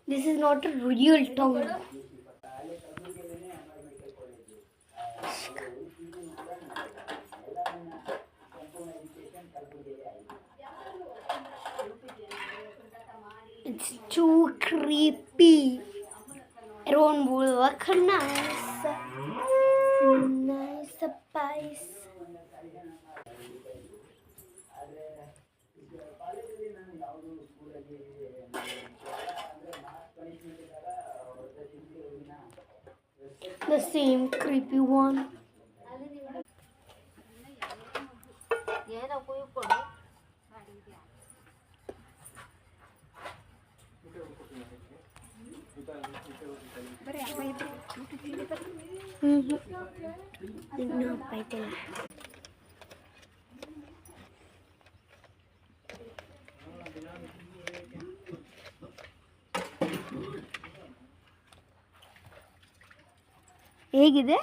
This is not a real tongue. It's too creepy. Everyone will look nice. Nice spice. The same creepy one. No, paitilla. ಹೇಗಿದೆ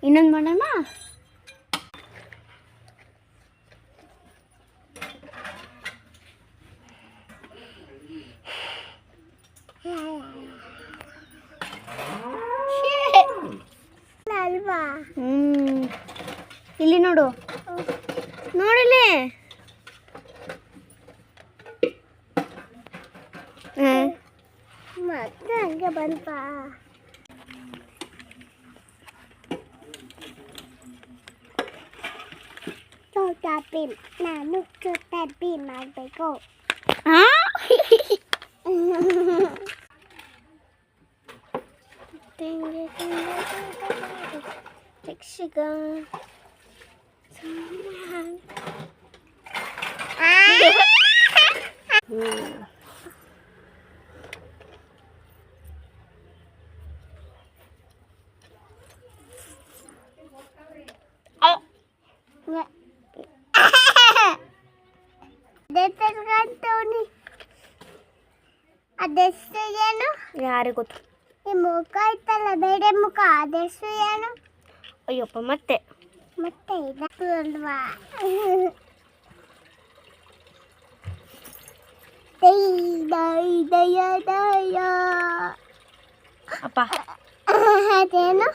ಇನ್ನೊಂದು ಮಾಡೋಣ ಅಲ್ವಾ ಇಲ್ಲಿ ನೋಡು ನೋಡಿಲಿ ಮತ್ತೆ ಹಂಗೆ ಬಂತ ಚೋಟಾಬೀಮ್ ನಾನು ಚೋಟಾಬೀಮ್ ಮಾಡಬೇಕು ಶಿಕ್ಷಕ ಅದೆಷ್ಟು ಏನು ಯಾರಿಗೆ ಗೊತ್ತು ಈ ಮುಖ ಐತಲ್ಲ ಬೇರೆ ಮುಖ ಅದೆಷ್ಟು ಏನು ಅಯ್ಯಪ್ಪ ಮತ್ತೆ ಮತ್ತೆ ಇದಲ್ವಾ ಅಪ್ಪ ಅದೇನು